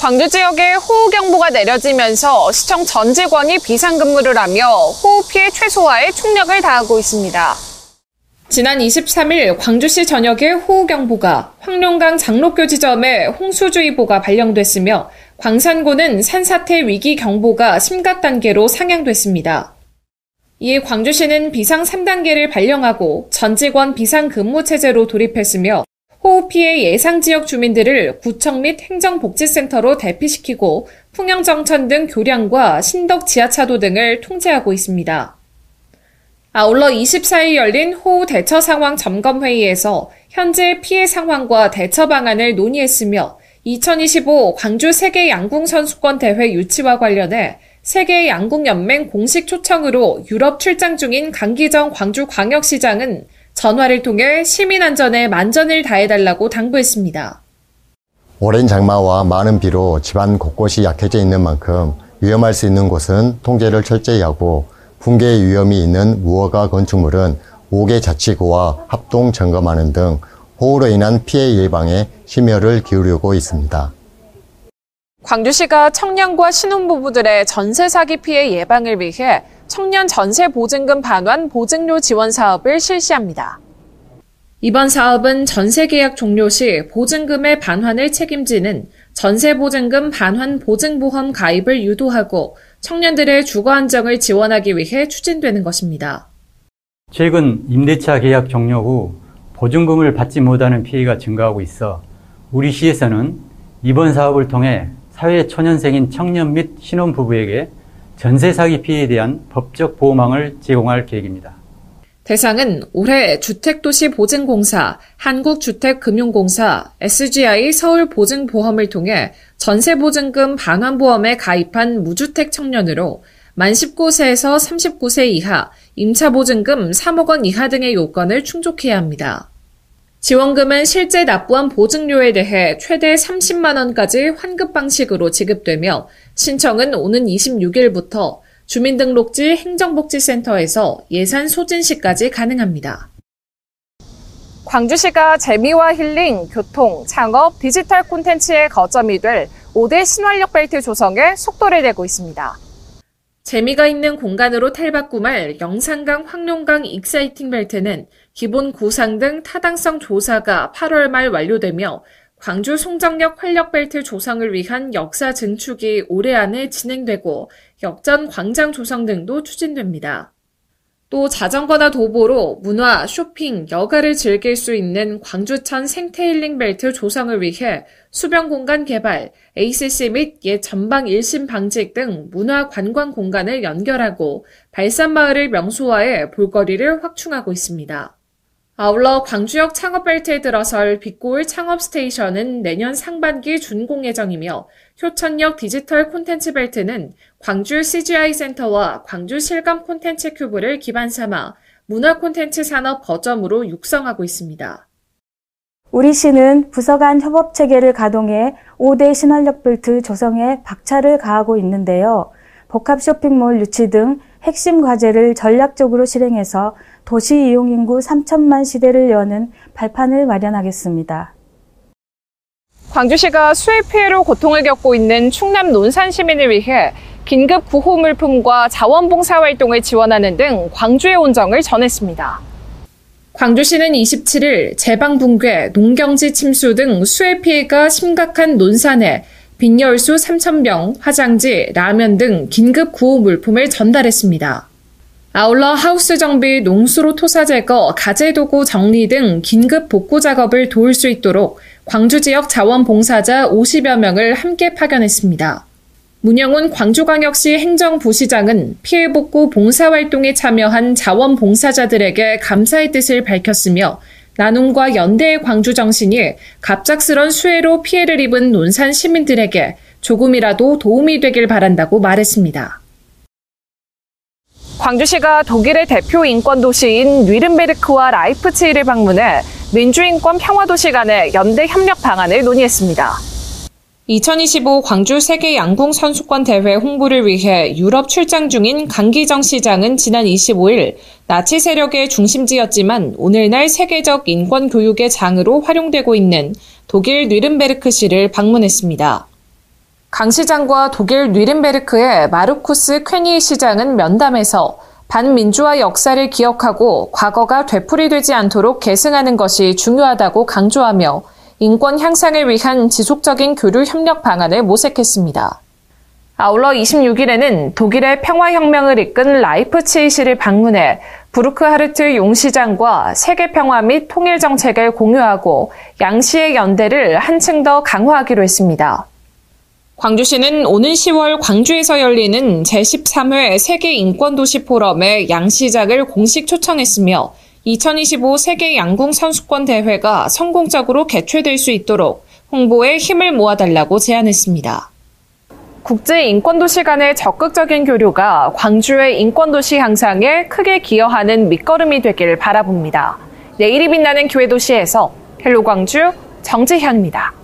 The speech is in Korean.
광주 지역에 호우경보가 내려지면서 시청 전 직원이 비상근무를 하며 호우 피해 최소화에 총력을 다하고 있습니다. 지난 23일 광주시 전역에 호우경보가, 황룡강 장로교 지점에 홍수주의보가 발령됐으며 광산고는 산사태 위기경보가 심각 단계로 상향됐습니다. 이에 광주시는 비상 3단계를 발령하고 전 직원 비상근무체제로 돌입했으며 호우 피해 예상 지역 주민들을 구청 및 행정복지센터로 대피시키고 풍영정천 등 교량과 신덕 지하차도 등을 통제하고 있습니다. 아울러 24일 열린 호우 대처 상황 점검 회의에서 현재 피해 상황과 대처 방안을 논의했으며 2025 광주 세계 양궁 선수권 대회 유치와 관련해 세계 양궁연맹 공식 초청으로 유럽 출장 중인 강기정 광주광역시장은 전화를 통해 시민 안전에 만전을 다해달라고 당부했습니다. 오랜 장마와 많은 비로 집안 곳곳이 약해져 있는 만큼 위험할 수 있는 곳은 통제를 철저히 하고 붕괴 위험이 있는 무허가 건축물은 5개 자치구와 합동 점검하는 등 호우로 인한 피해 예방에 심혈을 기울이고 있습니다. 광주시가 청년과 신혼부부들의 전세 사기 피해 예방을 위해 청년 전세 보증금 반환 보증료 지원 사업을 실시합니다. 이번 사업은 전세 계약 종료 시 보증금의 반환을 책임지는 전세 보증금 반환 보증보험 가입을 유도하고 청년들의 주거 안정을 지원하기 위해 추진되는 것입니다. 최근 임대차 계약 종료 후 보증금을 받지 못하는 피해가 증가하고 있어 우리 시에서는 이번 사업을 통해 사회 초년생인 청년 및 신혼부부에게 전세 사기 피해에 대한 법적 보호망을 제공할 계획입니다. 대상은 올해 주택도시보증공사, 한국주택금융공사, SGI 서울보증보험을 통해 전세보증금 반환보험에 가입한 무주택 청년으로 만 19세에서 39세 이하, 임차보증금 3억 원 이하 등의 요건을 충족해야 합니다. 지원금은 실제 납부한 보증료에 대해 최대 30만 원까지 환급 방식으로 지급되며 신청은 오는 26일부터 주민등록지 행정복지센터에서 예산 소진 시까지 가능합니다. 광주시가 재미와 힐링, 교통, 창업, 디지털 콘텐츠의 거점이 될 5대 신활력 벨트 조성에 속도를 내고 있습니다. 재미가 있는 공간으로 탈바꿈할 영산강 황룡강 익사이팅 벨트는 기본 구상 등 타당성 조사가 8월 말 완료되며 광주 송정역 활력벨트 조성을 위한 역사 증축이 올해 안에 진행되고 역전 광장 조성 등도 추진됩니다. 또 자전거나 도보로 문화, 쇼핑, 여가를 즐길 수 있는 광주천 생태힐링 벨트 조성을 위해 수변 공간 개발, ACC 및 옛 전방 일심 방직 등 문화 관광 공간을 연결하고 발산마을을 명소화해 볼거리를 확충하고 있습니다. 아울러 광주역 창업벨트에 들어설 빛고울 창업스테이션은 내년 상반기 준공 예정이며 효천역 디지털 콘텐츠 벨트는 광주 CGI 센터와 광주 실감 콘텐츠 큐브를 기반 삼아 문화 콘텐츠 산업 거점으로 육성하고 있습니다. 우리 시는 부서 간 협업 체계를 가동해 5대 신활력 벨트 조성에 박차를 가하고 있는데요. 복합 쇼핑몰 유치 등 핵심 과제를 전략적으로 실행해서 도시 이용 인구 3천만 시대를 여는 발판을 마련하겠습니다. 광주시가 수해 피해로 고통을 겪고 있는 충남 논산 시민을 위해 긴급 구호 물품과 자원봉사 활동을 지원하는 등 광주의 온정을 전했습니다. 광주시는 27일 제방 붕괴, 농경지 침수 등 수해 피해가 심각한 논산에 빈혈수 3,000병, 화장지, 라면 등 긴급 구호 물품을 전달했습니다. 아울러 하우스 정비, 농수로 토사 제거, 가재 도구 정리 등 긴급 복구 작업을 도울 수 있도록 광주 지역 자원봉사자 50여 명을 함께 파견했습니다. 문영훈 광주광역시 행정부시장은 피해 복구 봉사활동에 참여한 자원봉사자들에게 감사의 뜻을 밝혔으며 나눔과 연대의 광주 정신이 갑작스런 수해로 피해를 입은 논산 시민들에게 조금이라도 도움이 되길 바란다고 말했습니다. 광주시가 독일의 대표 인권 도시인 뉘른베르크와 라이프치히를 방문해 민주인권 평화도시 간의 연대 협력 방안을 논의했습니다. 2025 광주 세계 양궁 선수권 대회 홍보를 위해 유럽 출장 중인 강기정 시장은 지난 25일 나치 세력의 중심지였지만 오늘날 세계적 인권 교육의 장으로 활용되고 있는 독일 뉘른베르크시를 방문했습니다. 강 시장과 독일 뉘른베르크의 마르쿠스 퀘니 시장은 면담에서 반민주화 역사를 기억하고 과거가 되풀이되지 않도록 계승하는 것이 중요하다고 강조하며 인권 향상을 위한 지속적인 교류 협력 방안을 모색했습니다. 아울러 26일에는 독일의 평화혁명을 이끈 라이프치히시를 방문해 부르크하르트 용시장과 세계 평화 및 통일 정책을 공유하고 양시의 연대를 한층 더 강화하기로 했습니다. 광주시는 오는 10월 광주에서 열리는 제13회 세계인권도시 포럼에 양 시장을 공식 초청했으며 2025 세계 양궁 선수권 대회가 성공적으로 개최될 수 있도록 홍보에 힘을 모아달라고 제안했습니다. 국제인권도시 간의 적극적인 교류가 광주의 인권도시 향상에 크게 기여하는 밑거름이 되길 바라봅니다. 내일이 빛나는 교회도시에서 헬로 광주 정지현입니다.